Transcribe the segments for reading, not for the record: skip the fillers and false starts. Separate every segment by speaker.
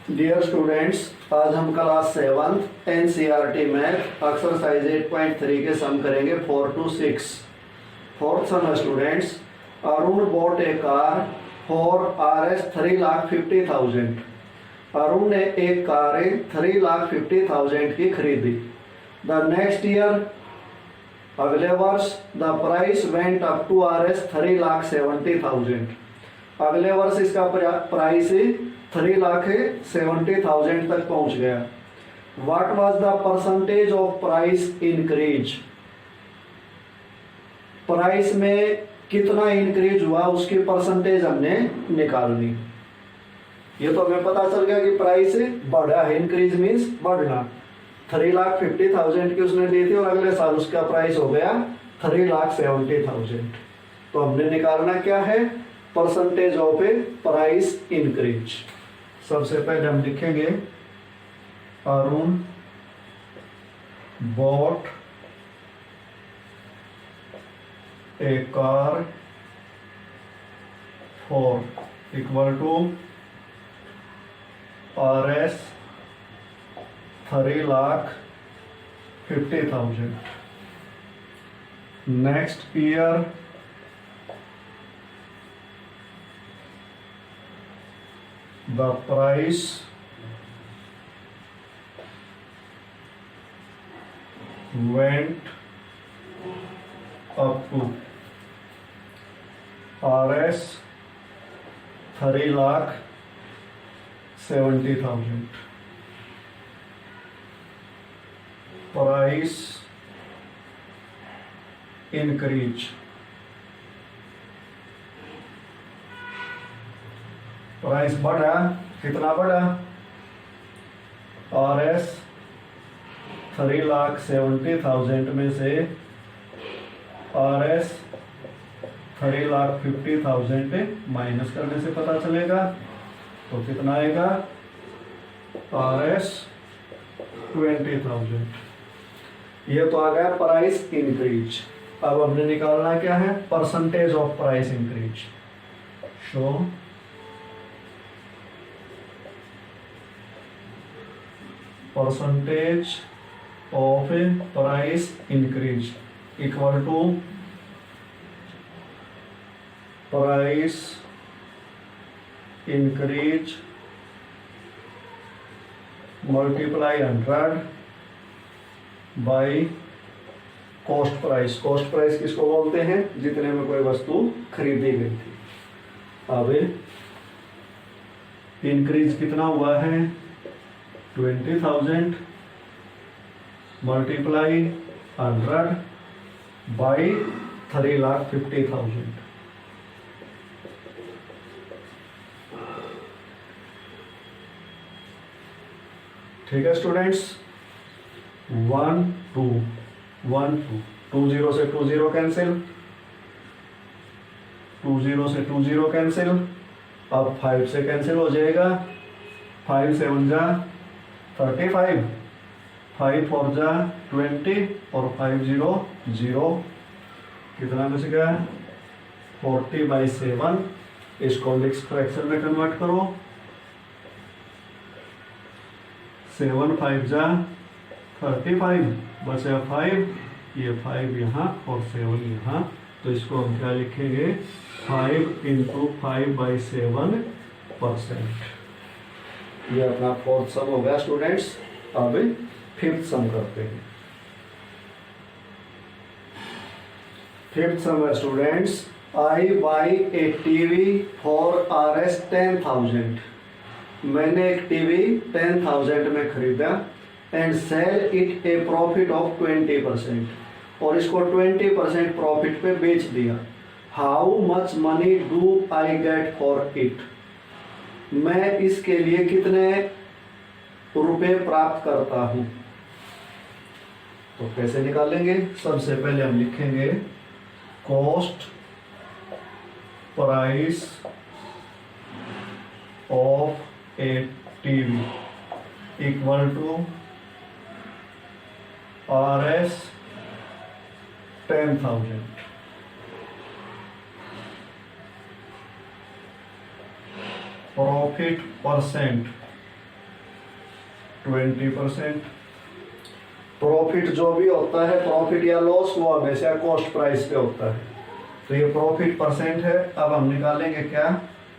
Speaker 1: Dear students, आज हम class 7 NCERT math exercise 8.3 के सम करेंगे 4 to 6। फोर्थ सम है students, Arun bought a car for RS 3,50,000। Arun ने एक कार 3,50,000 की खरीदी। द नेक्स्ट ईयर, अगले वर्ष, the price went up to RS 3,70,000। अगले वर्ष इसका प्राइस 3,70,000 तक पहुंच गया। What was the percentage of price increase? Price में कितना इंक्रीज हुआ उसकी परसेंटेज हमने निकालनी। ये तो हमें पता चल गया कि प्राइस बढ़ा है, इंक्रीज मीन्स बढ़ना। 3,50,000 की उसने दी थी और अगले साल उसका प्राइस हो गया 3,70,000। तो हमने निकालना क्या है? Percentage of a price increase. सबसे पहले हम लिखेंगे Arun bought a car for equal to RS 3,50,000। Next year, the price went up to RS 3,70,000। Price increase, price बढ़ा, कितना बढ़ा? RS 3,70,000 में से RS 3,50,000 माइनस करने से पता चलेगा। तो कितना आएगा? RS 20,000। ये तो आ गया प्राइस इंक्रीज। अब हमने निकालना क्या है? Percentage of price increase. Show percentage of a price increase equal to price increase multiply 100 by cost price। cost price किसको बोलते हैं? जितने में कोई वस्तु खरीदी गई थी। अब इंक्रीज कितना हुआ है? 20,000 मल्टीप्लाई 100 बाई 3,50,000। ठीक है स्टूडेंट्स, 1 2 1 2 0 से 2 0 कैंसिल, 2 0 से 2 0 कैंसिल। अब 5 से कैंसिल हो जाएगा। 5 7 जा 35, 5 4 जा 20 और 5 0 0। कितना बच गया? 40/7। इसको मिक्स फ्रैक्शन में कन्वर्ट करो। 7 5 जा 35, बचा 5, ये 5 यहाँ और 7 यहाँ। तो इसको हम क्या लिखेंगे? 5 × 5/7%। ये अपना फोर्थ सम हो गया स्टूडेंट्स। अब फिफ्थ सम करते हैं। फिफ्थ सम है students, I buy a TV for RS 10,000। मैंने एक टीवी 10,000 में खरीदा and sell it a profit of 20%, और इसको 20% प्रॉफिट पे बेच दिया। How much money do I get for it? मैं इसके लिए कितने रुपए प्राप्त करता हूं? तो कैसे निकालेंगे? सबसे पहले हम लिखेंगे cost price of a TV equal to RS 10,000। Profit percent 20%। Profit जो भी होता है, प्रॉफिट या लॉस, वो हमेशा कॉस्ट प्राइस पे होता है। तो ये प्रॉफिट परसेंट है। अब हम निकालेंगे क्या,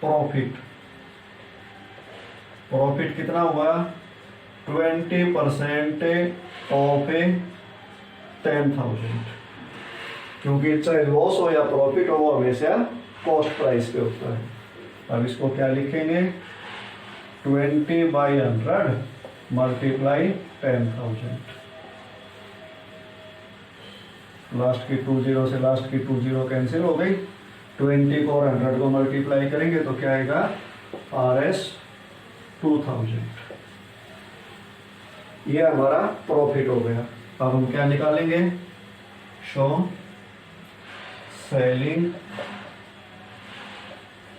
Speaker 1: प्रॉफिट। प्रॉफिट कितना हुआ, 20% ऑफ 10,000, क्योंकि चाहे लॉस हो या प्रॉफिट हो, वो हमेशा कॉस्ट प्राइस पे होता है। अब इसको क्या लिखेंगे, 20/100 मल्टीप्लाई 10,000। लास्ट की 20 से लास्ट की 20 कैंसिल हो गई। 20 को 100 को मल्टीप्लाई करेंगे तो क्या आएगा, RS 2000। ये हमारा प्रॉफिट हो गया। अब हम क्या निकालेंगे, show selling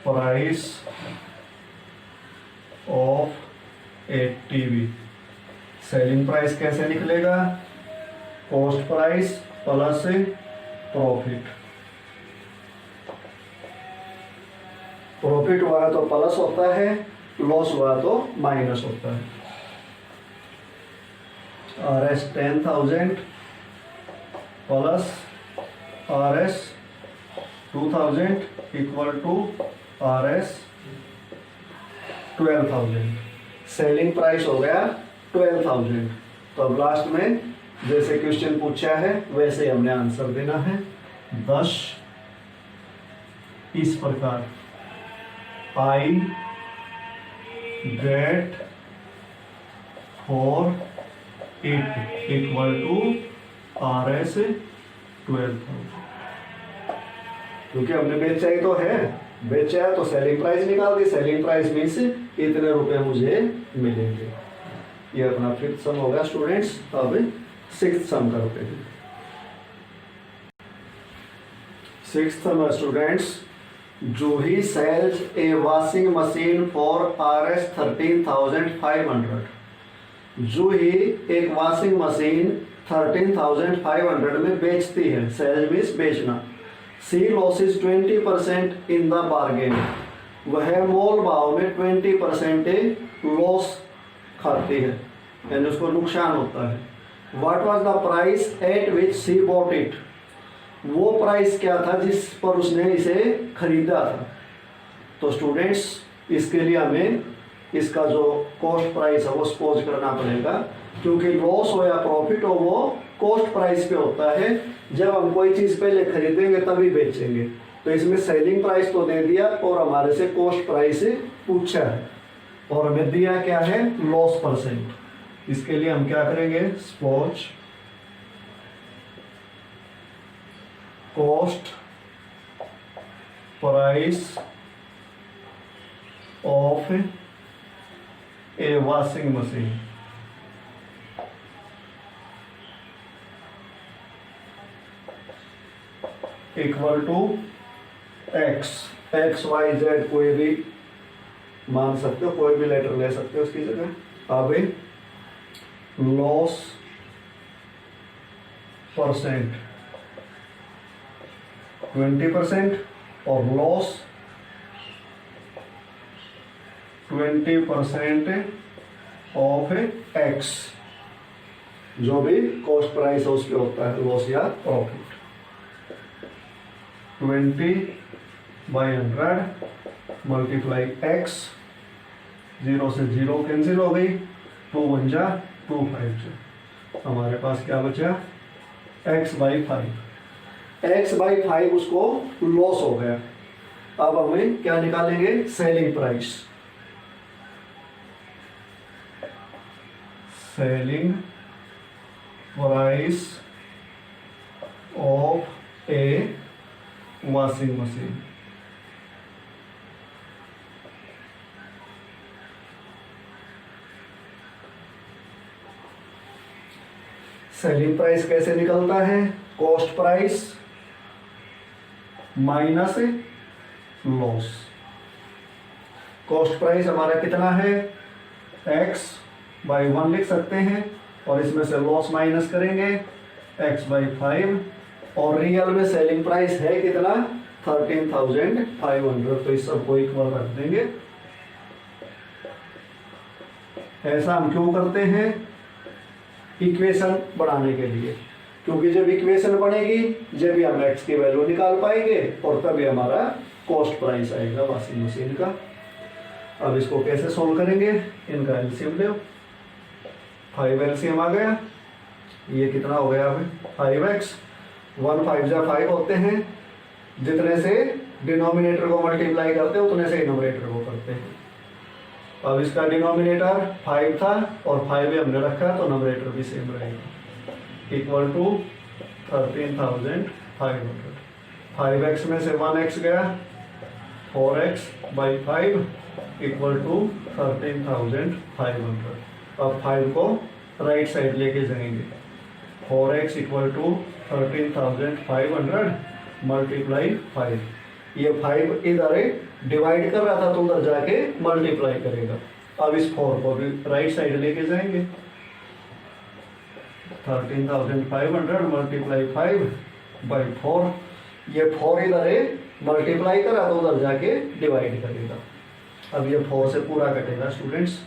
Speaker 1: price of a TV. Selling price कैसे निकलेगा, cost price plus profit. Profit हुआ तो प्लस होता है, लॉस हुआ तो माइनस होता है। RS 10,000 plus RS 2000 equal to RS 12,000। Selling price हो गया 12,000। तो अब लास्ट में जैसे क्वेश्चन पूछा है वैसे हमने आंसर देना है। 10 इस प्रकार, I get 480 equal to RS 12,000। क्योंकि हमने बेचा ही तो है, बेचा है तो सेलिंग प्राइस निकाल दी। सेलिंग प्राइस मीन्स इतने रुपए मुझे मिलेंगे। ये अपना 5th सम हो गया स्टूडेंट्स। अब 6th सम करते हैं। 6th sum students, Juhi sells a washing machine for RS 13,500। Juhi एक वॉशिंग मशीन 13,500 में बेचती है। सेल मीन्स बेचना। सी लॉसेस 20% इन द बार्गेन। वह मोल भाव में 20% लॉस खाती है, यानी उसको नुकसान होता है। What was the price at which she bought it. वो प्राइस क्या था जिस पर उसने इसे खरीदा था। तो स्टूडेंट्स इसके लिए हमें इसका जो कॉस्ट प्राइस है वो सपोज करना पड़ेगा, क्योंकि लॉस हो या प्रॉफिट हो वो कॉस्ट प्राइस पे होता है। जब हम कोई चीज पहले खरीदेंगे तभी बेचेंगे। तो इसमें सेलिंग प्राइस तो दे दिया और हमारे से कॉस्ट प्राइस पूछा है, और हमें दिया क्या है, लॉस परसेंट। इसके लिए हम क्या करेंगे, suppose cost price of a washing machine equal to x y z, कोई भी मान सकते हो, कोई भी लेटर ले सकते हो उसकी जगह। अब लॉस परसेंट 20% और लॉस 20% ऑफ एक्स, जो भी कॉस्ट प्राइस है उस पे होता है लॉस या प्रॉफिट। 20/100 मल्टीप्लाई एक्स, 0 से 0 कैंसिल हो गई, 2 1 जा 2 5 जा, हमारे पास क्या बचा, x/5। x/5 उसको लॉस हो गया। अब हमें क्या निकालेंगे, selling price. Selling price of a washing machine. Selling price कैसे निकलता है, cost price minus loss. Cost price हमारा कितना है, x/1 लिख सकते हैं, और इसमें से लॉस माइनस करेंगे x/5, और रियल में सेलिंग प्राइस है कितना, 13,500। तो इस सबको इक्वल रख देंगे। ऐसा हम क्यों करते हैं? इक्वेशन बढ़ाने के लिए, क्योंकि जब इक्वेशन बनेगी जब भी हम x की वैल्यू निकाल पाएंगे और तभी हमारा कॉस्ट प्राइस आएगा वॉशिंग मशीन का। अब इसको कैसे सोल्व करेंगे? इनका एलसीएम लो। 5 एलसीएम आ गया, ये कितना हो गया अभी? 5x। 1 5 जा 5 होते हैं, जितने से डिनोमिनेटर को मल्टीप्लाई करते हैं उतने से न्यूमरेटर को करते हैं। अब इसका डिनोमिनेटर 5 था और 5 भी हमने रखा तो न्यूमरेटर भी सेम रहेगा, इक्वल टू 13,500। 5x में से 1x गया, 4x बाई 5 इक्वल टू 13,500। अब 5 को राइट साइड लेके जाएंगे, 4x इक्वल टू 13,500 मल्टीप्लाई 5। ये 5 इधर डिवाइड कर रहा था तो उधर जाके मल्टीप्लाई करेगा। अब इस 4 को भी राइट साइड लेके जाएंगे, 13,500 मल्टीप्लाई 5 बाई 4। ये 4 इधर मल्टीप्लाई करा तो उधर जाके डिवाइड करेगा। अब ये 4 से पूरा कटेगा स्टूडेंट्स,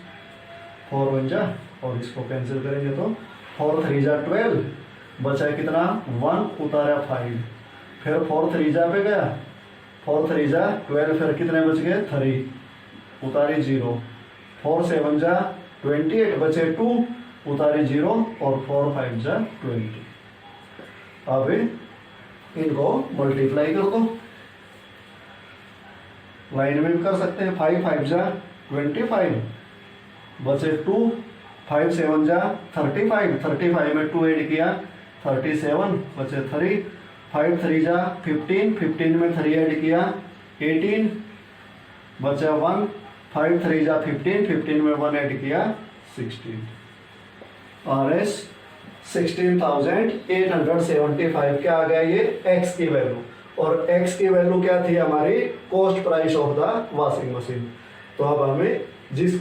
Speaker 1: 4 बन जा और इसको कैंसिल करेंगे तो 4 3 जा 12, बचा कितना? 1 उतारा 5, फिर 4 3 जा पे गया, 4 3 जा 12, फिर कितने बच गए? 3 उतारी 0, 4 7 जा 28 बचे 2 उतारी 0 और 4 5 जा 20। अब इनको मल्टीप्लाई कर दो, लाइन में भी कर सकते हैं। 5 5 जा 25 बचे 2, 5 7 जा 35, 35 में 2 ऐड किया 37 बचे 3, 5 3 जा 15, 15 में 3 ऐड किया 18 बचा 1, 5 3 जा 15, 15 में 1 ऐड किया 16। RS 16,875 क्या आ गया? ये x की वैल्यू, और x की वैल्यू क्या थी हमारी? Cost price of the washing machine. तो अब हमें जिस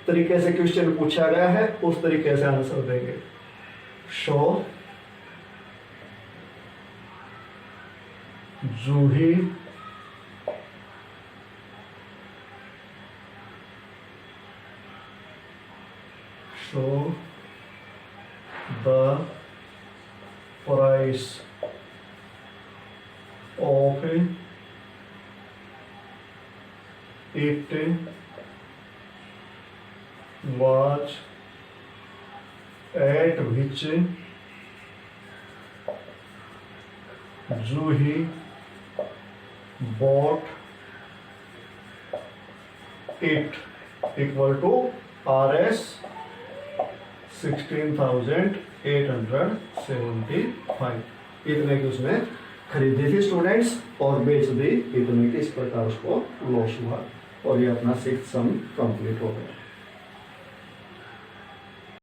Speaker 1: तरीके से क्वेश्चन पूछा गया है उस तरीके से आंसर देंगे। Show Juhi show the price of it was at which Juhi bought it, equal to RS 16,875। इतने की उसने खरीदी थी स्टूडेंट्स और बेच दी इतने की, इस प्रकार उसको लॉस हुआ और ये अपना 6th सम कंप्लीट हो गया।